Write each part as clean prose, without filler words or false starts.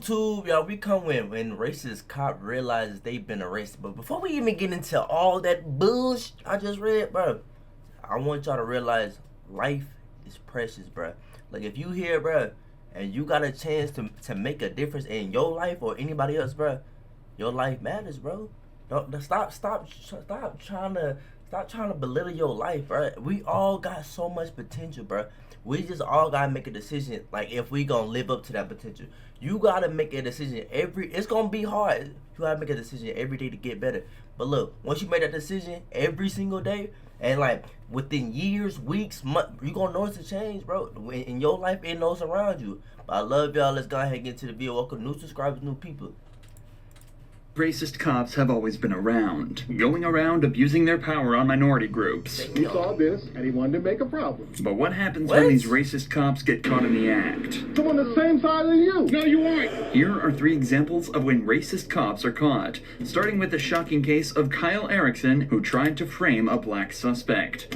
YouTube, y'all, we come when racist cop realizes they've been arrested. But before we even get into all that bullshit I just read, bro, I want y'all to realize life is precious, bro. Like, if you here, bro, and you got a chance to make a difference in your life or anybody else, bro, your life matters, bro. Stop trying to belittle your life, bro. We all got so much potential, bro. We just all gotta make a decision, like, if we gonna live up to that potential. You gotta make a decision it's gonna be hard. You gotta make a decision every day to get better. But look, once you make that decision every single day, and like within years, weeks, months, you gonna notice a change, bro, in your life and those around you. But I love y'all. Let's go ahead and get into the video. Welcome new subscribers, new people. Racist cops have always been around, going around abusing their power on minority groups. He saw this and he wanted to make a problem. But what happens when these racist cops get caught in the act? I'm on the same side as you. No, you aren't. Here are 3 examples of when racist cops are caught, starting with the shocking case of Kyle Erickson, who tried to frame a black suspect.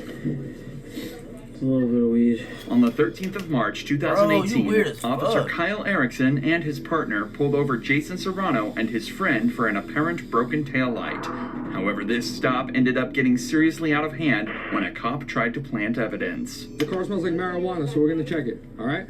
A little bit of weed. On the 13th of March, 2018, Officer Kyle Erickson and his partner pulled over Jason Serrano and his friend for an apparent broken taillight. However, this stop ended up getting seriously out of hand when a cop tried to plant evidence. The car smells like marijuana, so we're gonna check it, alright?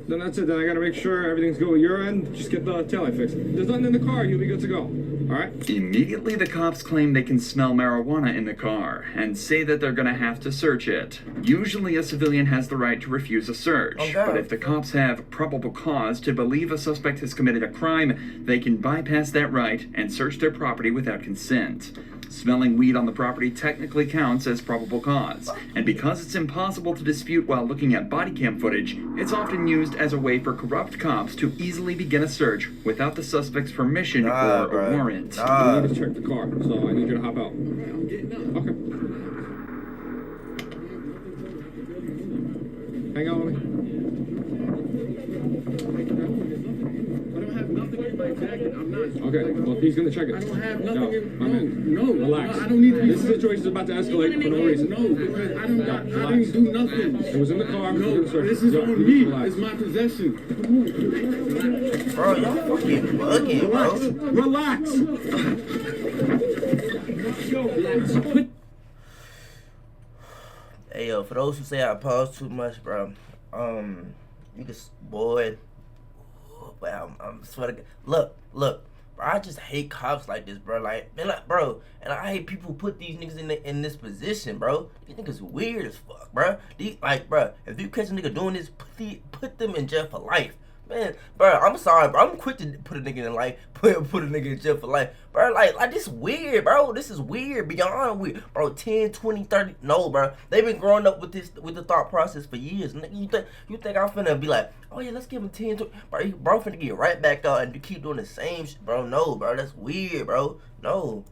Then that's it. Then I gotta make sure everything's good with your end. Just get the taillight fixed. There's nothing in the car, you'll be good to go. Alright? Immediately, the cops claim they can smell marijuana in the car and say that they're gonna have to search it. Usually, a civilian has the right to refuse a search, but if the cops have probable cause to believe a suspect has committed a crime, they can bypass that right and search their property without consent. Smelling weed on the property technically counts as probable cause, and because it's impossible to dispute while looking at body cam footage, it's often used as a way for corrupt cops to easily begin a search without the suspect's permission or a warrant. I need to check the car, so I need you to hop out. I'm getting up. Okay. Hang on with me. Okay, well, he's gonna check it. I don't have nothing No, relax. No, I don't need to. This situation is about to escalate for no reason. No, because I didn't do nothing. It was in the car. No, this is on me. It's my possession. Bro, y'all fucking bugging, bro. Relax. Hey, yo, for those who say I pause too much, bro, you just, boy, wow, I'm swear to God. Look, bro, I just hate cops like this, bro. Like, man, like, bro, and I hate people who put these niggas in this position, bro. These niggas weird as fuck, bro. Bro, if you catch a nigga doing this, put them in jail for life. Man, bro, I'm sorry, bro. I'm quick to put a nigga in life, put a nigga in jail for life. Bro, like this weird, bro. This is weird, beyond weird. Bro, 10, 20, 30, no, bro. They've been growing up with the thought process for years. You think I'm finna be like, oh yeah, let's give him 10, 20. Bro, finna get right back out and keep doing the same shit, bro. No, bro, that's weird, bro. No.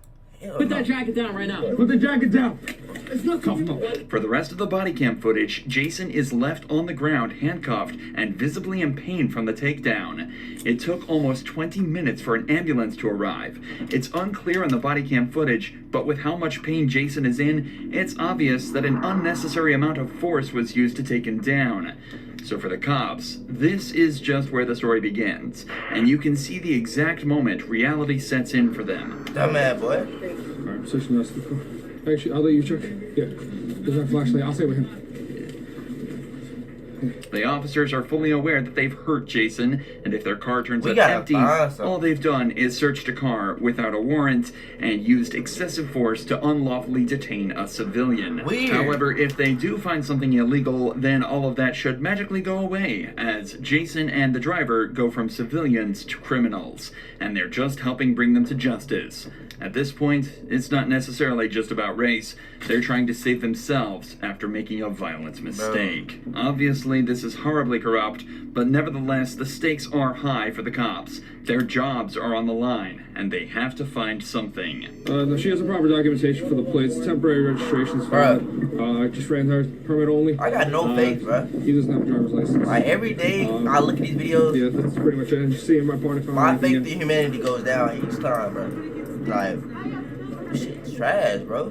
Put that jacket down right now. Put the jacket down. It's not comfortable. For the rest of the body cam footage, Jason is left on the ground, handcuffed, and visibly in pain from the takedown. It took almost 20 minutes for an ambulance to arrive. It's unclear in the body cam footage, but with how much pain Jason is in, it's obvious that an unnecessary amount of force was used to take him down. So for the cops, this is just where the story begins, and you can see the exact moment reality sets in for them. Dumbass boy. Alright, searching the rest of the car. Actually, I'll let you check. Yeah. There's my flashlight. I'll stay with him. The officers are fully aware that they've hurt Jason, and if their car turns up empty, all they've done is searched a car without a warrant and used excessive force to unlawfully detain a civilian. Weird. However, if they do find something illegal, then all of that should magically go away, as Jason and the driver go from civilians to criminals, and they're just helping bring them to justice. At this point, it's not necessarily just about race. They're trying to save themselves after making a violent mistake. Obviously, this is horribly corrupt, but nevertheless, the stakes are high for the cops. Their jobs are on the line, and they have to find something. No, she has a proper documentation for the plates. Temporary registration's fine. I just ran her permit only. I got no faith, bro. He doesn't have a driver's license. Like, every day I look at these videos. Yeah, that's pretty much it. And just seeing my partner. My faith in humanity goes down each time, bro. Like, this shit's trash, bro.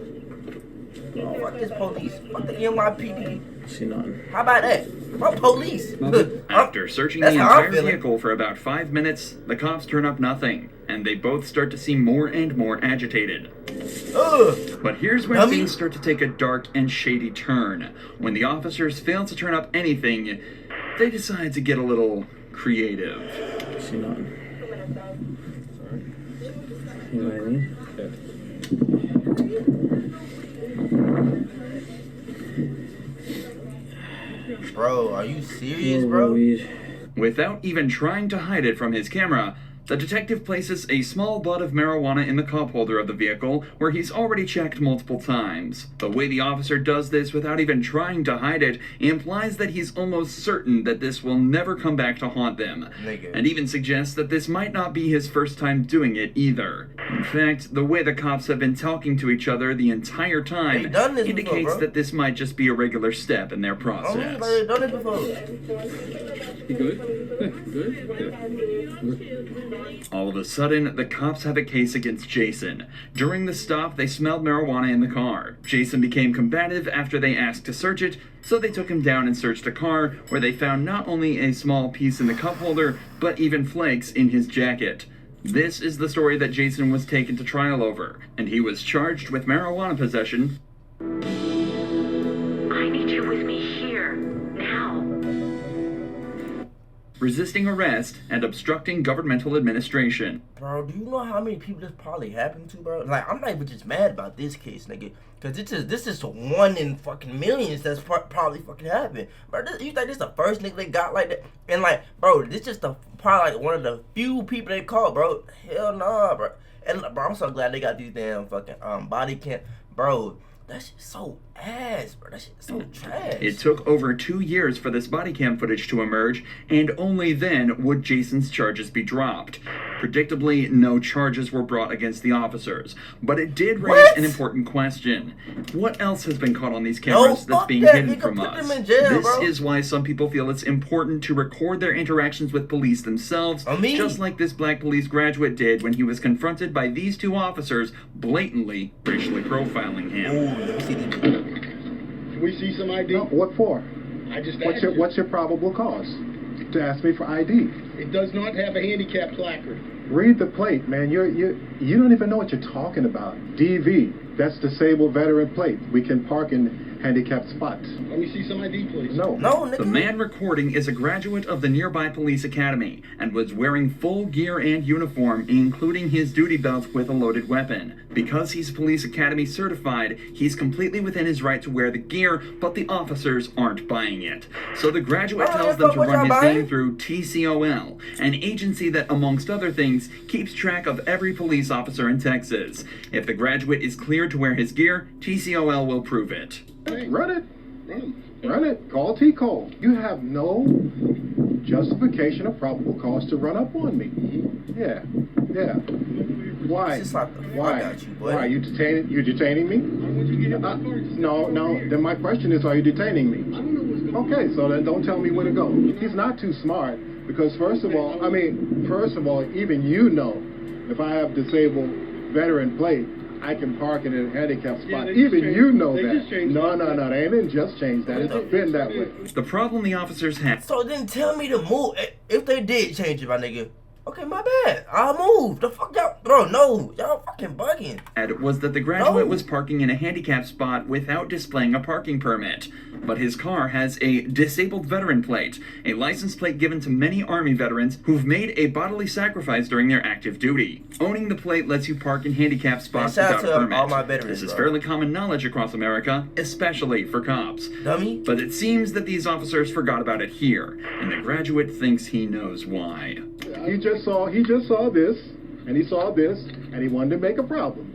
Oh, fuck this police. Fuck the NYPD. See nothing. How about that? I'm police. After searching the entire vehicle for about 5 minutes, the cops turn up nothing, and they both start to seem more and more agitated. But here's where things start to take a dark and shady turn. When the officers fail to turn up anything, they decide to get a little creative. See nothing. You know what I mean? Bro, are you serious, bro? Without even trying to hide it from his camera, the detective places a small bud of marijuana in the cup holder of the vehicle, where he's already checked multiple times. The way the officer does this without even trying to hide it implies that he's almost certain that this will never come back to haunt them, and even suggests that this might not be his first time doing it either. In fact, the way the cops have been talking to each other the entire time indicates that this might just be a regular step in their process. They've done it before. You good? Good? All of a sudden, the cops have a case against Jason. During the stop, they smelled marijuana in the car. Jason became combative after they asked to search it, so they took him down and searched the car, where they found not only a small piece in the cup holder, but even flakes in his jacket. This is the story that Jason was taken to trial over, and he was charged with marijuana possession. I need you with me here, now. Resisting arrest, and obstructing governmental administration. Bro, do you know how many people this probably happened to, bro? Like, I'm not even just mad about this case, nigga. Because this is one in fucking millions that's probably fucking happened. Bro, you think this the first nigga they got like that? And like, bro, this just probably like one of the few people they caught, bro. Hell nah, bro. And bro, I'm so glad they got these damn fucking body cam. Bro, that shit's so ass, bro. That shit's so trash. It took over 2 years for this body cam footage to emerge, and only then would Jason's charges be dropped. Predictably, no charges were brought against the officers, but it did raise an important question. What else has been caught on these cameras that's being hidden from us? This is why some people feel it's important to record their interactions with police themselves, just like this black police graduate did when he was confronted by these two officers blatantly racially profiling him. Can we see some ID? No, what for? I just What's your probable cause? To ask me for ID. It does not have a handicap placard. Read the plate, man. You don't even know what you're talking about. DV. That's disabled veteran plate. We can park in handicapped spots. Let me see some ID, please. No. The man recording is a graduate of the nearby police academy and was wearing full gear and uniform, including his duty belt with a loaded weapon. Because he's police academy certified, he's completely within his right to wear the gear, but the officers aren't buying it. So the graduate tells them to run his name through TCOL, an agency that, amongst other things, keeps track of every police officer in Texas. If the graduate is cleared to wear his gear, TCOL will prove it. Run it. Run it. Call T-Cole. You have no justification or probable cause to run up on me. Yeah. Why? Why? Why are you detaining? You detaining me? No. Then my question is, are you detaining me? Okay, so then don't tell me where to go. He's not too smart because first of all, even you know, if I have disabled veteran plate, I can park in a handicapped spot. Even you know that. No. They ain't just changed that. It's been that way. The problem the officers had. So then tell me to move. If they did change it, my nigga. Okay, my bad. I'll move. The fuck y'all, bro? No, y'all fucking bugging. Was that the graduate was parking in a handicapped spot without displaying a parking permit. But his car has a disabled veteran plate, a license plate given to many Army veterans who've made a bodily sacrifice during their active duty. Owning the plate lets you park in handicapped spots without a permit. All my veterans, this is fairly common knowledge across America, especially for cops. Dummy. But it seems that these officers forgot about it here, and the graduate thinks he knows why. He just saw this, and he saw this, and he wanted to make a problem.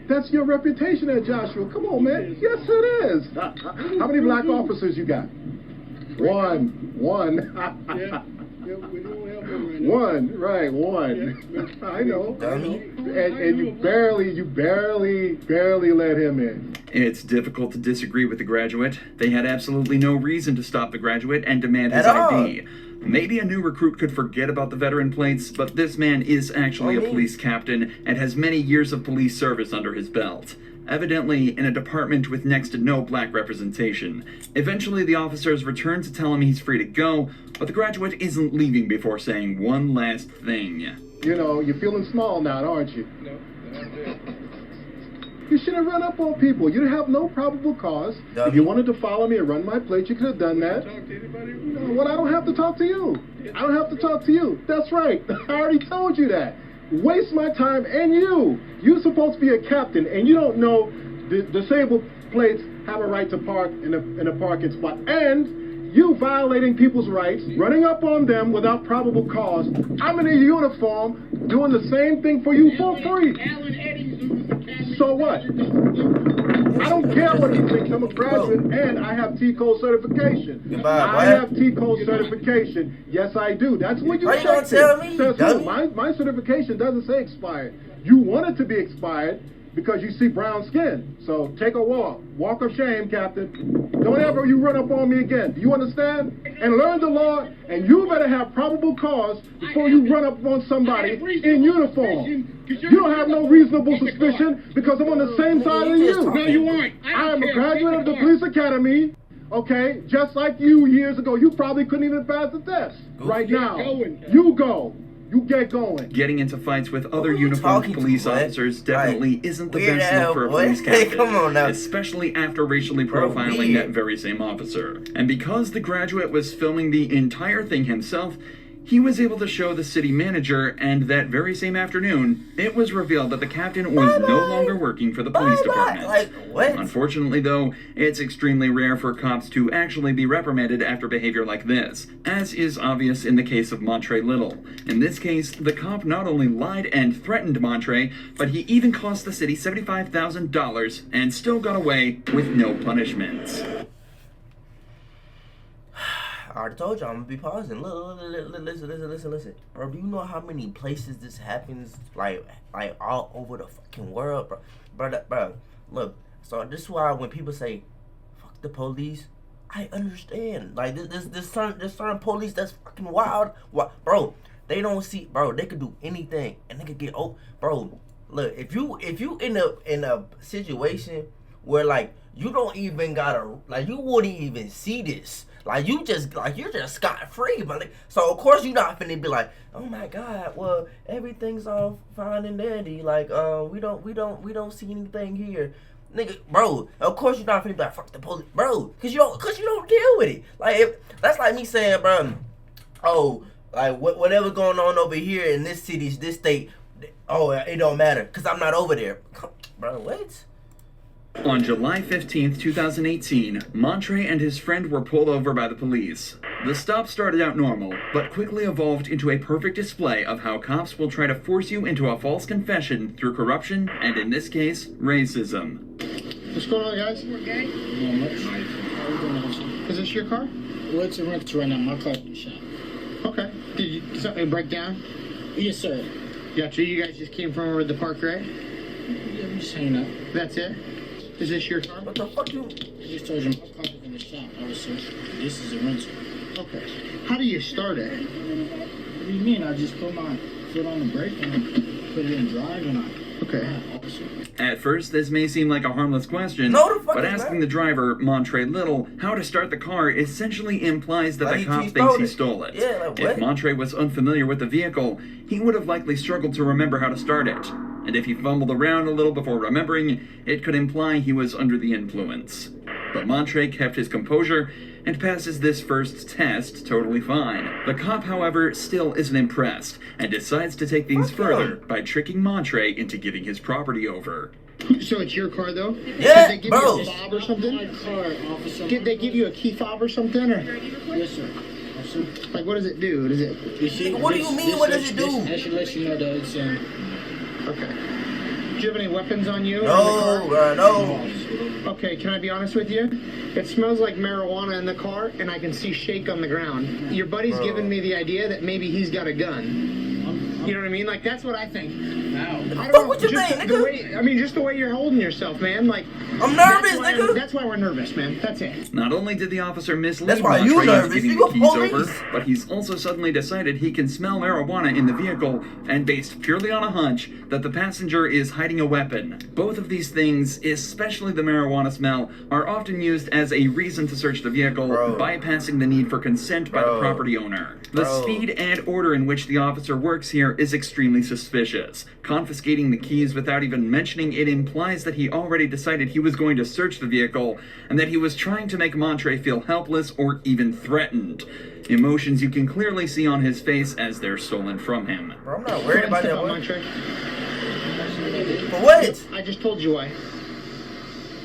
That's your reputation there, Joshua. Come on, man. Yes, it is. How many black officers you got? One. We don't have one right now. One. I know. And you barely let him in. It's difficult to disagree with the graduate. They had absolutely no reason to stop the graduate and demand his ID. Maybe a new recruit could forget about the veteran plates, but this man is actually a police captain and has many years of police service under his belt. evidently in a department with next to no black representation. Eventually, the officers return to tell him he's free to go, but the graduate isn't leaving before saying one last thing. You know, you're feeling small now, aren't you? No, no. You shouldn't run up on people. You have no probable cause. If you wanted to follow me and run my plate, you could have done that. Talk to anybody? No, well, I don't have to talk to you. I don't have to talk to you. That's right. I already told you that. Waste my time and you. You're supposed to be a captain, and you don't know the disabled plates have a right to park in a parking spot. And you violating people's rights, running up on them without probable cause. I'm in a uniform doing the same thing for you for free. So what? I don't care what he thinks. I'm a graduate and I have T-Code certification. I have T-Code certification. Yes, I do. That's what you checked it. Says who? My certification doesn't say expired. You want it to be expired because you see brown skin. So take a walk. Walk of shame, Captain. Don't ever you run up on me again. Do you understand? And learn the law, and you better have probable cause before you run up on somebody in uniform. You don't have no reasonable suspicion because I'm on the same side as you. No, you aren't. I am a graduate of the police academy. Okay, just like you years ago, you probably couldn't even pass the test. Right now, you go. You get going. Getting into fights with other uniformed police officers definitely isn't the best look for a police captain, come on now. Especially after racially profiling that very same officer. And because the graduate was filming the entire thing himself, he was able to show the city manager, and that very same afternoon, it was revealed that the captain was no longer working for the police department. Like, what? Unfortunately, though, it's extremely rare for cops to actually be reprimanded after behavior like this, as is obvious in the case of Montre Little. In this case, the cop not only lied and threatened Montre, but he even cost the city $75,000 and still got away with no punishments. I already told you I'm gonna be pausing. Look, listen. Bro, do you know how many places this happens? Like all over the fucking world, bro. Bro, look. So this is why when people say, "Fuck the police," I understand. Like this certain police that's fucking wild. What, bro? They don't see, bro. They could do anything, and they could get bro. Look, if you in a situation where like you don't even gotta like you wouldn't even see this. Like you're just scot free, but like, so of course you're not finna be like, oh my god, well everything's all fine and dandy, like we don't see anything here, nigga, bro. Of course you're not finna be like fuck the police, bro, cause you don't deal with it. Like that's like me saying, bro, oh like whatever going on over here in this city, this state, oh it don't matter, cause I'm not over there, bro. What? On July 15th, 2018, Montre and his friend were pulled over by the police. The stop started out normal, but quickly evolved into a perfect display of how cops will try to force you into a false confession through corruption and, in this case, racism. What's going on, guys? We're good. Not much. How are we doing, officer? Is this your car? Well, it's a rental right now. My car's in the shop. Okay. Did something break down? Yes, sir. Gotcha. You guys just came from over the park, right? Yeah, I'm just hanging out. That's it? Is this your car? What the fuck you? I just told you my car's in the shop, officer. This is a rental. Okay. How do you start it? What do you mean? I just put my foot on the brake and I put it in drive and I... Okay. Yeah, officer. At first, this may seem like a harmless question, but asking the driver, Montre Little, how to start the car essentially implies that the cop thinks he stole it. Yeah, like, if Montre was unfamiliar with the vehicle, he would have likely struggled to remember how to start it. And if he fumbled around a little before remembering, it could imply he was under the influence. But Montre kept his composure and passes this first test totally fine. The cop, however, still isn't impressed and decides to take things further by tricking Montre into giving his property over. So it's your car, though? Yeah, Did they give bro. you a fob or something? My car, officer. Did they give you a key fob or something? Or? Yes, sir. Officer. Like, what does it do? Does it... You see, What do you mean, what does it do? That should let you know that it's in... Okay. Do you have any weapons on you? No, no. Okay, can I be honest with you? It smells like marijuana in the car, and I can see shake on the ground. Your buddy's giving me the idea that maybe he's got a gun. You know what I mean? Like, that's what I think. How? I don't Fuck know. what you Just think, the nigga? way, I mean, just the way you're holding yourself, man. Like, I'm nervous, nigga. That's why we're nervous, man. That's it. Not only did the officer mislead That's why you Montre into nervous. giving You the a keys police. over, but he's also suddenly decided he can smell marijuana in the vehicle, and based purely on a hunch, that the passenger is hiding a weapon. Both of these things, especially the marijuana smell, are often used as a reason to search the vehicle, bypassing the need for consent by the property owner. The speed and order in which the officer works here is extremely suspicious. Confiscating the keys without even mentioning it implies that he already decided he was going to search the vehicle, and that he was trying to make Montre feel helpless or even threatened. Emotions you can clearly see on his face as they're stolen from him. Bro, I'm not worried about that. Montre. For what? I just told you why.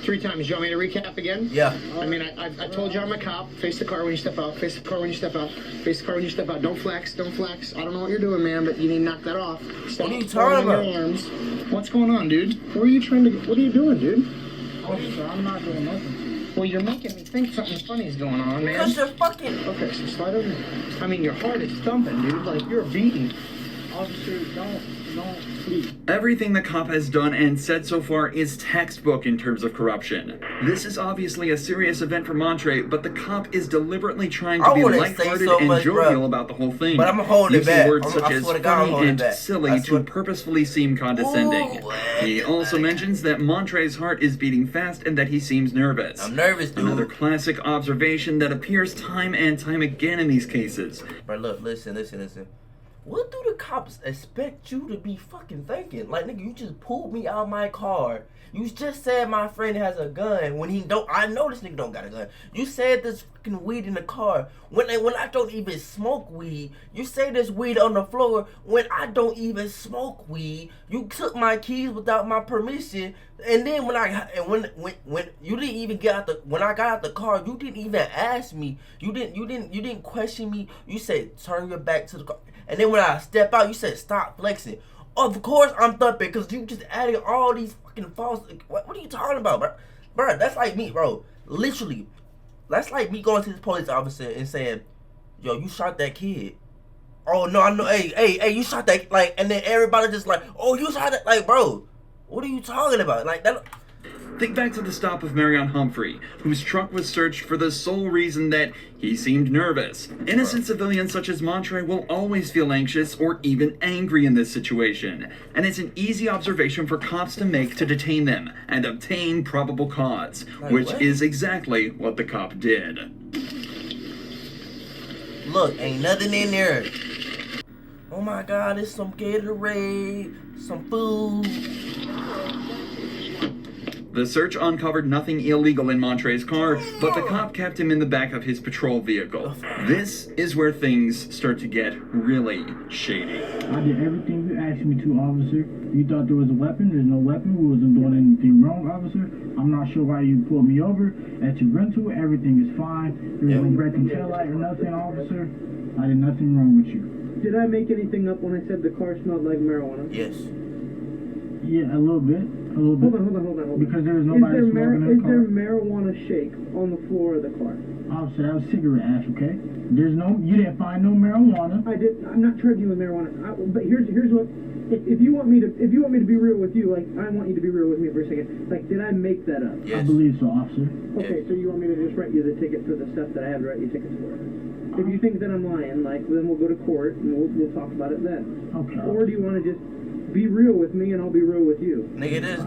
3 times. You want me to recap again? Yeah. I mean, I told you I'm a cop. Face the car when you step out. Face the car when you step out. Face the car when you step out. Don't flex. Don't flex. I don't know what you're doing, man, but you need to knock that off. Stop What are you throwing talking your arms. What's going on, dude? Where are you trying to? What are you doing, dude? Officer, I'm not doing nothing. Well, you're making me think something funny is going on, man. Because you're fucking... Okay, so slide over. I mean, your heart is thumping, dude. Like, you're beating. Officer, don't, please. Everything the cop has done and said so far is textbook in terms of corruption. This is obviously a serious event for Montre, but the cop is deliberately trying to I be wouldn't say lighthearted so and much, jovial bro. about the whole thing. But I'm holding it using back. words I such as swear to God, I'm funny holding and it back. silly I to swear. purposefully seem condescending. Ooh, He also mentions that Montre's heart is beating fast and that he seems nervous. I'm nervous, dude. Another classic observation that appears time and time again in these cases. Bro, look, listen. What do the cops expect you to be fucking thinking? Like, nigga, you just pulled me out of my car. You just said my friend has a gun when he don't. I know this nigga don't got a gun. You said there's fucking weed in the car when I don't even smoke weed. You say there's weed on the floor when I don't even smoke weed. You took my keys without my permission, and then when you didn't even get out when I got out the car, you didn't even ask me. You didn't question me. You said turn your back to the car, and then when I step out, you said stop flexing. Of course I'm thumping because you just added all these fucking false. What are you talking about, bro? Bro, that's like me, bro. Literally, that's like me going to this police officer and saying, "Yo, you shot that kid." Oh no, I know. Hey, you shot that. Like, and then everybody just like, "Oh, you shot that." Like, bro, what are you talking about? Like that. Think back to the stop of Marion Humphrey, whose truck was searched for the sole reason that he seemed nervous. Innocent civilians such as Montre will always feel anxious or even angry in this situation, and it's an easy observation for cops to make to detain them and obtain probable cause, which is exactly what the cop did. Look, ain't nothing in there. Oh my God, it's some Gatorade, some food. The search uncovered nothing illegal in Montre's car, but the cop kept him in the back of his patrol vehicle. This is where things start to get really shady. I did everything you asked me to, officer. You thought there was a weapon? There's no weapon. We wasn't doing anything wrong, officer. I'm not sure why you pulled me over. At your rental, everything is fine. There's no breaking taillight or nothing, officer. I did nothing wrong with you. Did I make anything up when I said the car smelled like marijuana? Yes. Yeah, a little bit. Hold on. Because there was nobody smoking in the car. Is there marijuana shake on the floor of the car? Officer, that was cigarette ash, okay? You didn't find no marijuana. I'm not charging you with marijuana. But here's what. If you want me to be real with you, like I want you to be real with me for a second. Like, did I make that up? Yes. I believe so, officer. Okay, so you want me to just write you the ticket for the stuff that I have to write you tickets for? If you think that I'm lying, like, then we'll go to court and we'll talk about it then. Okay. Or do you want to just be real with me and I'll be real with you? Nigga, this.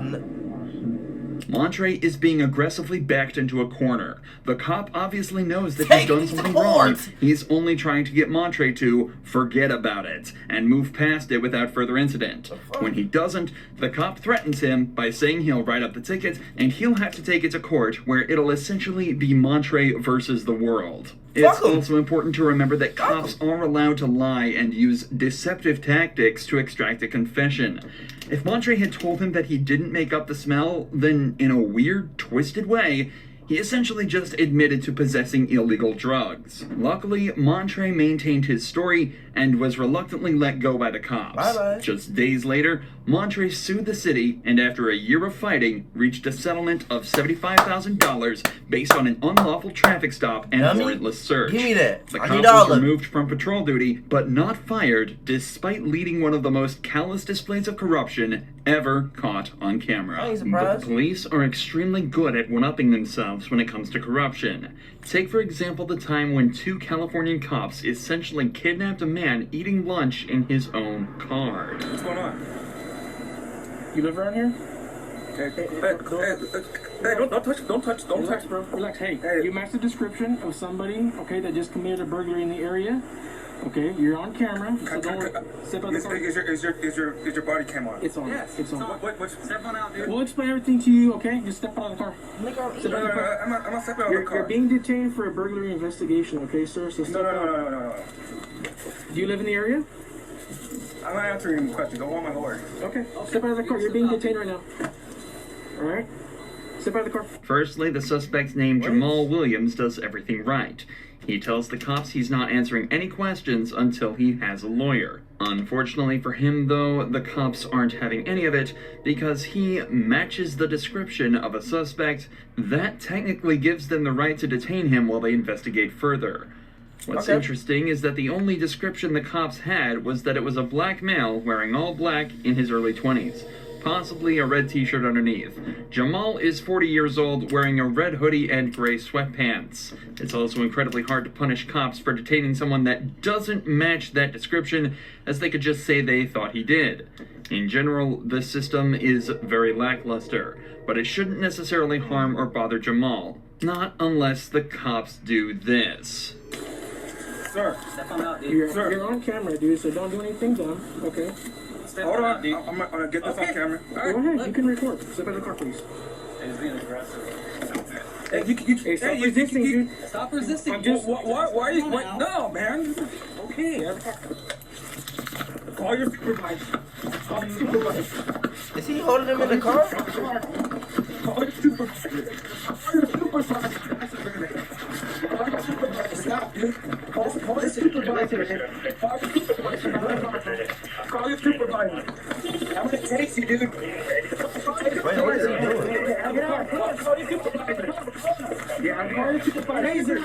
Montre is being aggressively backed into a corner. The cop obviously knows that Take he's done me to something court. wrong. He's only trying to get Montre to forget about it and move past it without further incident. When he doesn't, the cop threatens him by saying he'll write up the ticket and he'll have to take it to court, where it'll essentially be Montre versus the world. It's also important to remember that cops are allowed to lie and use deceptive tactics to extract a confession. If Montre had told him that he didn't make up the smell, then in a weird, twisted way, he essentially just admitted to possessing illegal drugs. Luckily, Montre maintained his story and was reluctantly let go by the cops. Bye-bye. Just days later, Montre sued the city and after a year of fighting, reached a settlement of $75,000 based on an unlawful traffic stop and warrantless search. Give me that. The I cop need all was of it. removed from patrol duty, but not fired, despite leading one of the most callous displays of corruption ever caught on camera. I ain't But surprised. the police are extremely good at one-upping themselves when it comes to corruption. Take, for example, the time when 2 Californian cops essentially kidnapped a man eating lunch in his own car. What's going on? You live around here? Hey, don't touch, bro. Relax. Hey, you match the description of somebody, okay, that just committed a burglary in the area. Okay, you're on camera. So don't step out of the car. Is your body cam on? It's on. Yes. It's on. What? Step on out, dude. We'll explain everything to you, okay? Just step out of the car. Step out of the car. I'm not stepping out of the car. You're being detained for a burglary investigation, okay, sir? So step out. No. Do you live in the area? I'm not answering questions. I want my lawyer. Okay. Step out of the car. You're being detained right now. Alright? Step out of the car. Firstly, the suspect named Jamal Williams does everything right. He tells the cops he's not answering any questions until he has a lawyer. Unfortunately for him, though, the cops aren't having any of it because he matches the description of a suspect that technically gives them the right to detain him while they investigate further. What's interesting is that the only description the cops had was that it was a black male wearing all black in his early 20s. Possibly a red t-shirt underneath. Jamal is 40 years old, wearing a red hoodie and gray sweatpants. It's also incredibly hard to punish cops for detaining someone that doesn't match that description, as they could just say they thought he did. In general, the system is very lackluster, but it shouldn't necessarily harm or bother Jamal. Not unless the cops do this. Sir. Step on out, dude. You're on camera, dude, so don't do anything dumb, okay? Hold on, I'm gonna get this on camera. Go ahead, you can record. Step out of the car, please. He's being aggressive. Hey, stop resisting, dude. Stop resisting. Why are you? No, man. Okay. Call your supervisor. Call your supervisor. Is he holding him in the car? Call your supervisor. Call your supervisor. Stop, dude. Call your supervisor. Call your supervisor. I'm gonna chase you, dude. Wait, what is he doing? Call your supervisor. Yeah, I'm calling your supervisor.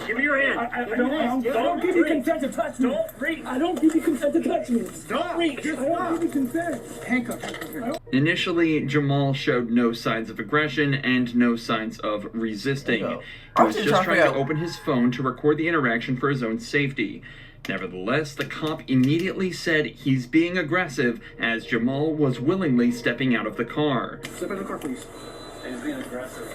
Give me your hand. Don't give me consent to touch me. Don't reach. I don't give you consent to touch me. Don't reach. I don't give you consent. Handcuff. Initially, Jamal showed no signs of aggression and no signs of resisting. He was just trying to open his phone to record the interaction for his own safety. Nevertheless, the cop immediately said he's being aggressive as Jamal was willingly stepping out of the car. Step out of the car, please. He's being aggressive.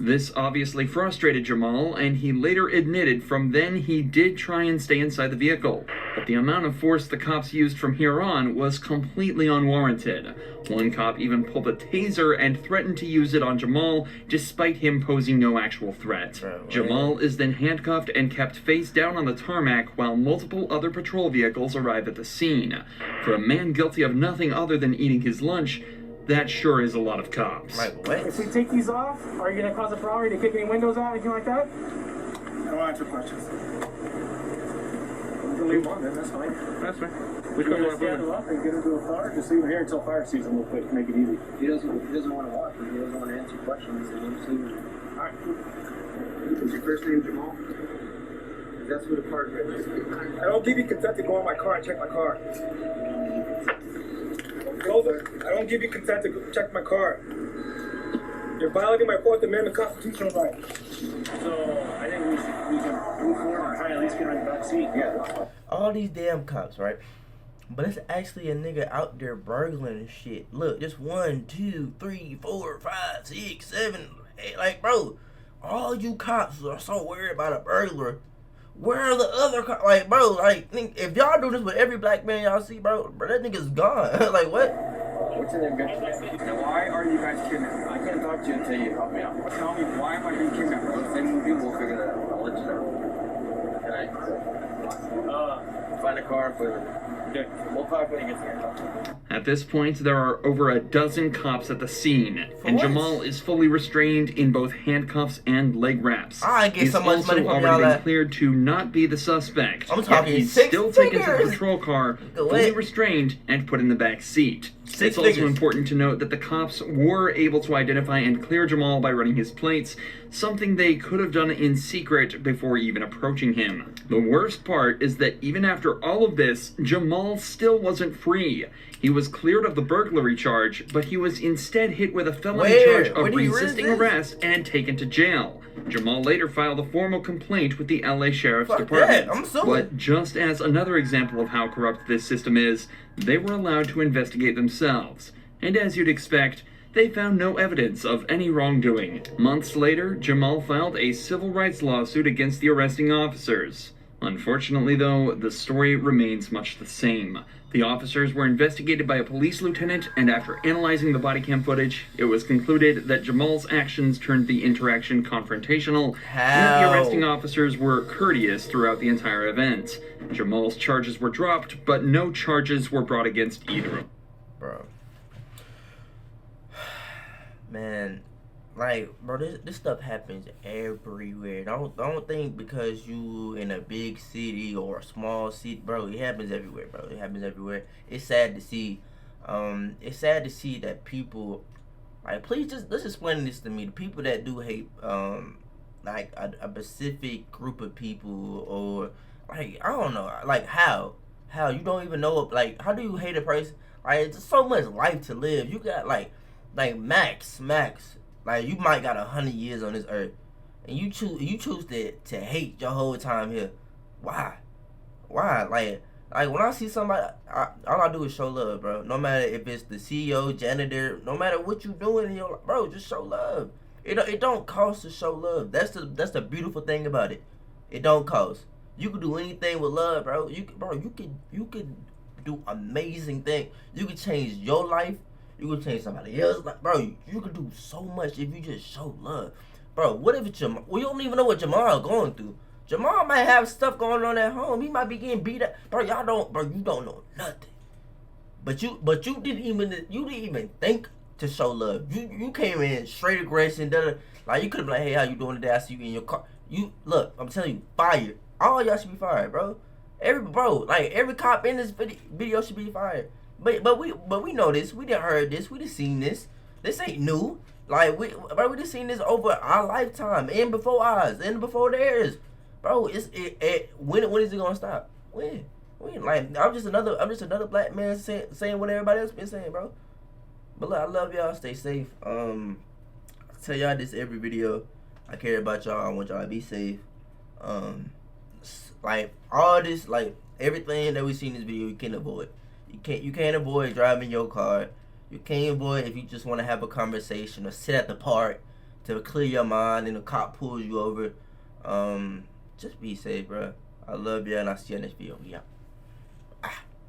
This obviously frustrated Jamal, and he later admitted from then he did try and stay inside the vehicle. But the amount of force the cops used from here on was completely unwarranted. One cop even pulled a taser and threatened to use it on Jamal, despite him posing no actual threat. Jamal is then handcuffed and kept face down on the tarmac while multiple other patrol vehicles arrive at the scene. For a man guilty of nothing other than eating his lunch, that sure is a lot of cops. If we take these off, are you going to cause a problem? Are you going to kick any windows out, anything like that? I don't answer questions. Leave one, then that's fine. That's fine. We're going to stand him up and get into a car. Just leave him here until fire season real quick. Make it easy. He doesn't want to walk. He doesn't want to answer questions. So we'll just leave him. All right. Is your first name Jamal? That's what the park is. I don't give you consent to go in my car and check my car. I don't give you consent to check my car. You're violating my Fourth Amendment constitutional right. So I think we can move forward and try to at least get on the back seat. Yeah. All these damn cops, right? But it's actually a nigga out there burgling and shit. Look, just 1, 2, 3, 4, 5, 6, 7, 8. Like, bro, all you cops are so worried about a burglar. Where are the other cops? Like, bro, like, if y'all do this with every black man y'all see, bro, that nigga's gone. Like, what? What's your name, guys? Why are you guys kidnapped? I can't talk to you until you help me out. Tell me, why am I being kidnapped? Let's say movie, we'll figure that out. I'll let you know. Can I find a car for Okay, we'll talk when he gets here. At this point, there are over a dozen cops at the scene, and Jamal is fully restrained in both handcuffs and leg wraps. He's so much money from already been cleared to not be the suspect. I'm talking he's six still figures. taken to the patrol car, fully restrained, and put in the back seat. It's also important to note that the cops were able to identify and clear Jamal by running his plates, something they could have done in secret before even approaching him. The worst part is that even after all of this, Jamal still wasn't free. He was cleared of the burglary charge, but he was instead hit with a felony charge of resisting arrest and taken to jail. Jamal later filed a formal complaint with the LA Sheriff's Department. But just as another example of how corrupt this system is, they were allowed to investigate themselves. And as you'd expect, they found no evidence of any wrongdoing. Months later, Jamal filed a civil rights lawsuit against the arresting officers. Unfortunately, though, the story remains much the same. The officers were investigated by a police lieutenant, and after analyzing the body cam footage, it was concluded that Jamal's actions turned the interaction confrontational, and that the arresting officers were courteous throughout the entire event. Jamal's charges were dropped, but no charges were brought against either of them. Bro. Man, like, bro, this stuff happens everywhere. Don't think because you in a big city or a small city, bro. It happens everywhere, bro. It happens everywhere. It's sad to see. It's sad to see that people, like, please let's explain this to me. The people that do hate, like a specific group of people, or like, I don't know, like how you don't even know, like, how do you hate a person? Like, it's so much life to live. You got like max. Like, you might got 100 years on this earth, and you choose to hate your whole time here. Why? Like when I see somebody, all I do is show love, bro. No matter if it's the CEO, janitor, no matter what you doing in your life, bro, just show love. It don't cost to show love. That's the beautiful thing about it. It don't cost. You can do anything with love, bro. You can do amazing things. You can change your life. You can change somebody else, like, bro. You can do so much if you just show love, bro. What if it's Jamal? We don't even know what Jamal going through. Jamal might have stuff going on at home. He might be getting beat up, bro. You don't know nothing. But you didn't even think to show love. You came in straight aggression. Like, you could have been like, hey, how you doing today? I see you in your car. You look, I'm telling you, fired. All y'all should be fired, bro. Every cop in this video should be fired. But we know this. We done heard this. We done seen this. This ain't new. Like, we done seen this over our lifetime, and before ours, and before theirs, bro. When is it gonna stop? When? Like, I'm just another black man saying what everybody else been saying, bro. But look, I love y'all. Stay safe. I tell y'all this every video. I care about y'all. I want y'all to be safe. Like, all this, like, everything that we see in this video, you can't avoid. You can't avoid driving your car. You can't avoid if you just want to have a conversation or sit at the park to clear your mind and the cop pulls you over. Just be safe, bro. I love you, and I'll see you in this video. Yeah.